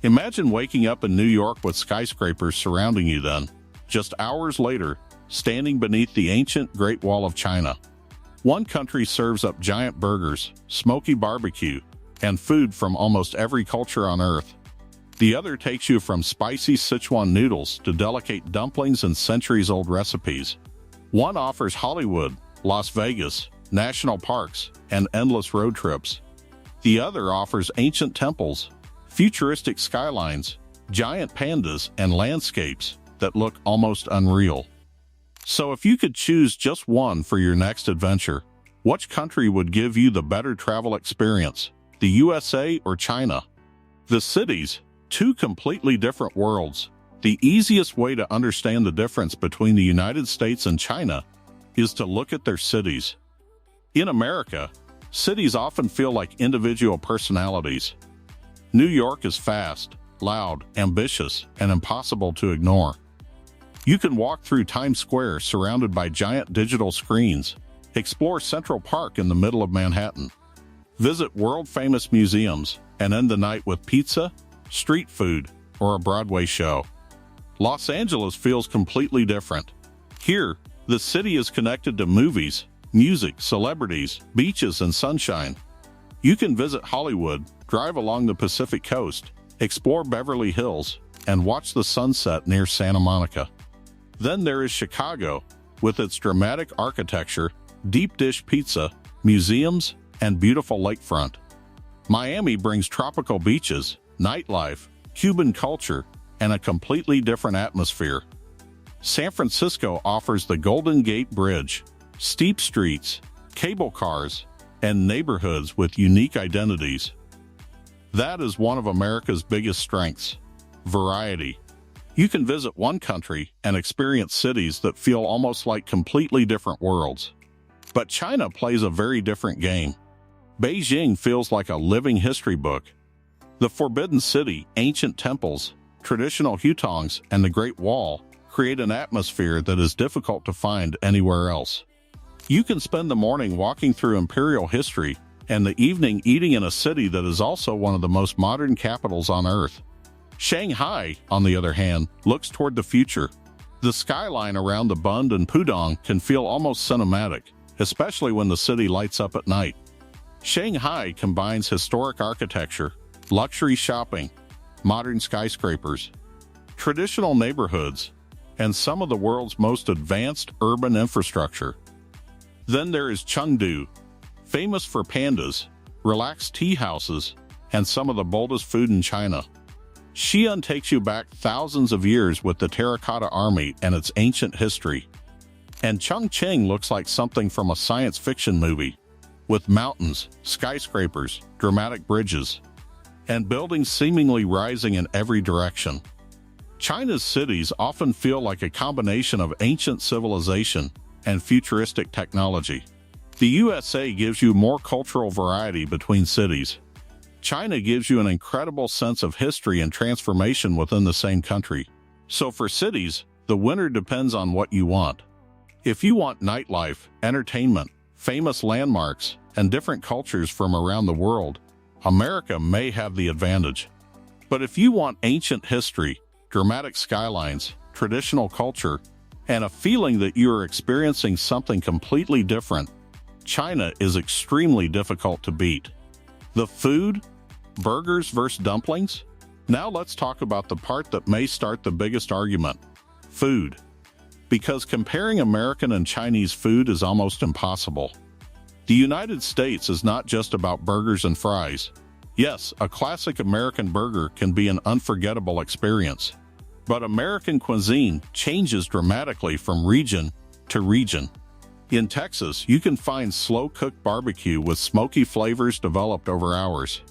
Imagine waking up in New York with skyscrapers surrounding you then, just hours later, standing beneath the ancient Great Wall of China. One country serves up giant burgers, smoky barbecue, and food from almost every culture on Earth. The other takes you from spicy Sichuan noodles to delicate dumplings and centuries-old recipes. One offers Hollywood, Las Vegas, national parks, and endless road trips. The other offers ancient temples, futuristic skylines, giant pandas, and landscapes that look almost unreal. So if you could choose just one for your next adventure, which country would give you the better travel experience, the USA or China? The cities, two completely different worlds. The easiest way to understand the difference between the United States and China is to look at their cities. In America, cities often feel like individual personalities. New York is fast, loud, ambitious, and impossible to ignore. You can walk through Times Square surrounded by giant digital screens, explore Central Park in the middle of Manhattan, visit world-famous museums, and end the night with pizza, street food, or a Broadway show. Los Angeles feels completely different. Here, the city is connected to movies, music, celebrities, beaches, and sunshine. You can visit Hollywood, drive along the Pacific Coast, explore Beverly Hills, and watch the sunset near Santa Monica. Then there is Chicago, with its dramatic architecture, deep dish pizza, museums, and beautiful lakefront. Miami brings tropical beaches, nightlife, Cuban culture, and a completely different atmosphere. San Francisco offers the Golden Gate Bridge, steep streets, cable cars, and neighborhoods with unique identities. That is one of America's biggest strengths: variety. You can visit one country and experience cities that feel almost like completely different worlds. But China plays a very different game. Beijing feels like a living history book. The Forbidden City, ancient temples, traditional hutongs, and the Great Wall create an atmosphere that is difficult to find anywhere else. You can spend the morning walking through imperial history and the evening eating in a city that is also one of the most modern capitals on Earth. Shanghai, on the other hand, looks toward the future. The skyline around the Bund and Pudong can feel almost cinematic, especially when the city lights up at night. Shanghai combines historic architecture, luxury shopping, modern skyscrapers, traditional neighborhoods, and some of the world's most advanced urban infrastructure. Then there is Chengdu, famous for pandas, relaxed tea houses, and some of the boldest food in China. Xi'an takes you back thousands of years with the Terracotta Army and its ancient history. And Chongqing looks like something from a science fiction movie, with mountains, skyscrapers, dramatic bridges, and buildings seemingly rising in every direction. China's cities often feel like a combination of ancient civilization and futuristic technology. The USA gives you more cultural variety between cities. China gives you an incredible sense of history and transformation within the same country. So for cities, the winner depends on what you want. If you want nightlife, entertainment, famous landmarks, and different cultures from around the world, America may have the advantage. But if you want ancient history, dramatic skylines, traditional culture, and a feeling that you are experiencing something completely different, China is extremely difficult to beat. The food? Burgers versus dumplings? Now let's talk about the part that may start the biggest argument: food. Because comparing American and Chinese food is almost impossible. The United States is not just about burgers and fries. Yes, a classic American burger can be an unforgettable experience. But American cuisine changes dramatically from region to region. In Texas, you can find slow-cooked barbecue with smoky flavors developed over hours.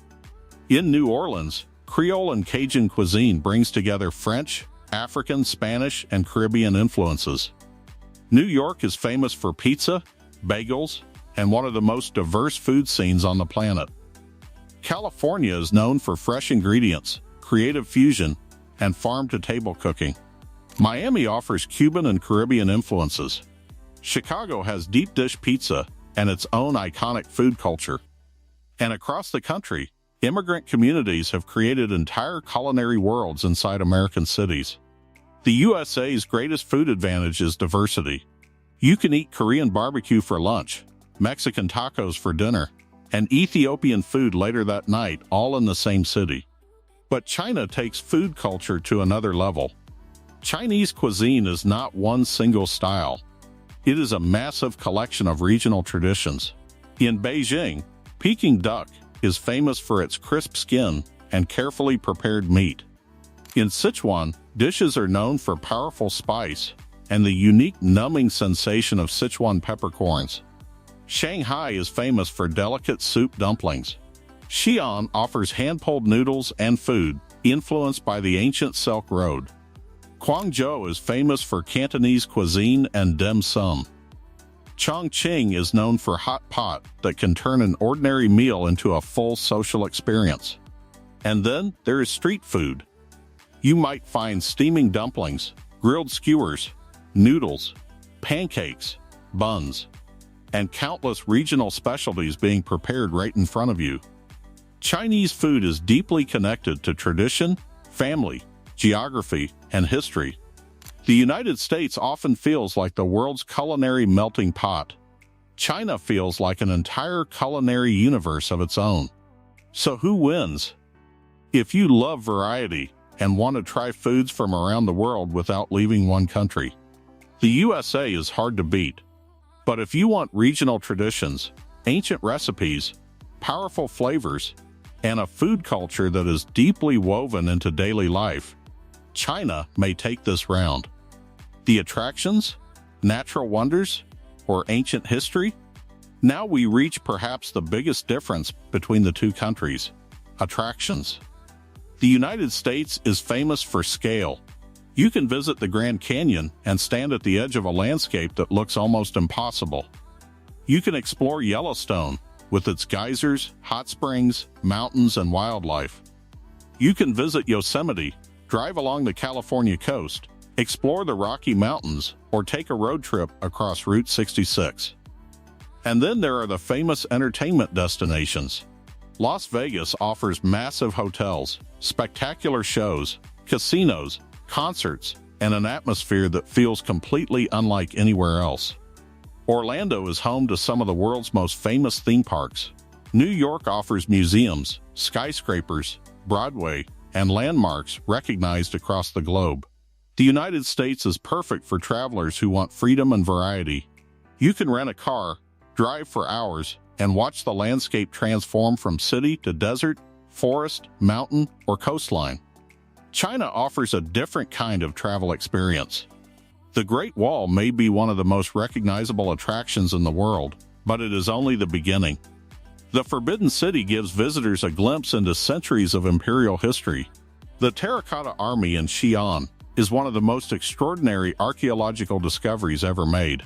In New Orleans, Creole and Cajun cuisine brings together French, African, Spanish, and Caribbean influences. New York is famous for pizza, bagels, and one of the most diverse food scenes on the planet. California is known for fresh ingredients, creative fusion, and farm-to-table cooking. Miami offers Cuban and Caribbean influences. Chicago has deep dish pizza and its own iconic food culture. And across the country, Immigrant communities have created entire culinary worlds inside American cities. The USA's greatest food advantage is diversity. You can eat Korean barbecue for lunch, Mexican tacos for dinner, and Ethiopian food later that night, all in the same city. But China takes food culture to another level. Chinese cuisine is not one single style. It is a massive collection of regional traditions. In Beijing, Peking duck is famous for its crisp skin and carefully prepared meat. In Sichuan, dishes are known for powerful spice and the unique numbing sensation of Sichuan peppercorns. Shanghai is famous for delicate soup dumplings. Xi'an offers hand-pulled noodles and food influenced by the ancient Silk Road. Guangzhou is famous for Cantonese cuisine and dim sum. Chongqing is known for hot pot that can turn an ordinary meal into a full social experience. And then there is street food. You might find steaming dumplings, grilled skewers, noodles, pancakes, buns, and countless regional specialties being prepared right in front of you. Chinese food is deeply connected to tradition, family, geography, and history. The United States often feels like the world's culinary melting pot. China feels like an entire culinary universe of its own. So who wins? If you love variety and want to try foods from around the world without leaving one country, the USA is hard to beat. But if you want regional traditions, ancient recipes, powerful flavors, and a food culture that is deeply woven into daily life, China may take this round. The attractions, natural wonders, or ancient history? Now we reach perhaps the biggest difference between the two countries: attractions. The United States is famous for scale. You can visit the Grand Canyon and stand at the edge of a landscape that looks almost impossible. You can explore Yellowstone with its geysers, hot springs, mountains, and wildlife. You can visit Yosemite, drive along the California coast, explore the Rocky Mountains, or take a road trip across Route 66. And then there are the famous entertainment destinations. Las Vegas offers massive hotels, spectacular shows, casinos, concerts, and an atmosphere that feels completely unlike anywhere else. Orlando is home to some of the world's most famous theme parks. New York offers museums, skyscrapers, Broadway, and landmarks recognized across the globe. The United States is perfect for travelers who want freedom and variety. You can rent a car, drive for hours, and watch the landscape transform from city to desert, forest, mountain, or coastline. China offers a different kind of travel experience. The Great Wall may be one of the most recognizable attractions in the world, but it is only the beginning. The Forbidden City gives visitors a glimpse into centuries of imperial history. The Terracotta Army in Xi'an is one of the most extraordinary archaeological discoveries ever made.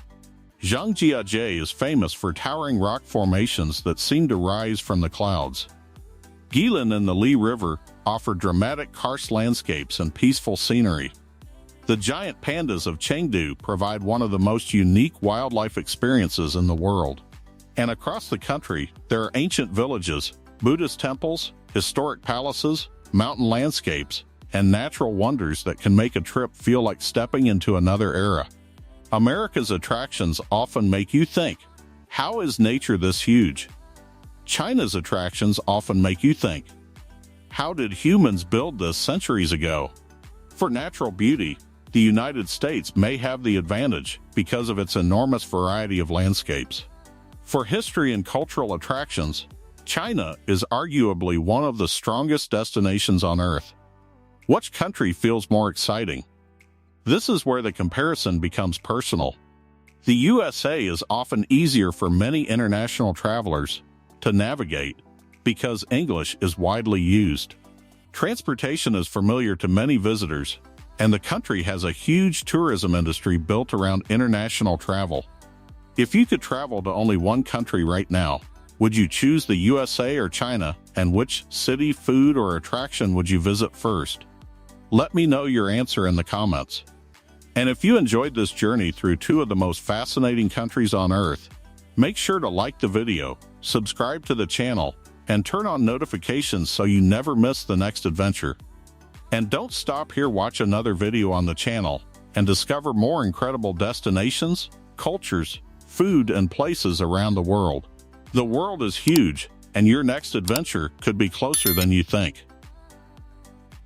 Zhangjiajie is famous for towering rock formations that seem to rise from the clouds. Guilin and the Li River offer dramatic karst landscapes and peaceful scenery. The giant pandas of Chengdu provide one of the most unique wildlife experiences in the world. And across the country, there are ancient villages, Buddhist temples, historic palaces, mountain landscapes, and natural wonders that can make a trip feel like stepping into another era. America's attractions often make you think, how is nature this huge? China's attractions often make you think, how did humans build this centuries ago? For natural beauty, the United States may have the advantage because of its enormous variety of landscapes. For history and cultural attractions, China is arguably one of the strongest destinations on Earth. Which country feels more exciting? This is where the comparison becomes personal. The USA is often easier for many international travelers to navigate because English is widely used. Transportation is familiar to many visitors, and the country has a huge tourism industry built around international travel. If you could travel to only one country right now, would you choose the USA or China, and which city, food, or attraction would you visit first? Let me know your answer in the comments. And if you enjoyed this journey through two of the most fascinating countries on Earth, make sure to like the video, subscribe to the channel, and turn on notifications so you never miss the next adventure. And don't stop here, watch another video on the channel and discover more incredible destinations, cultures, food, and places around the world. The world is huge, and your next adventure could be closer than you think.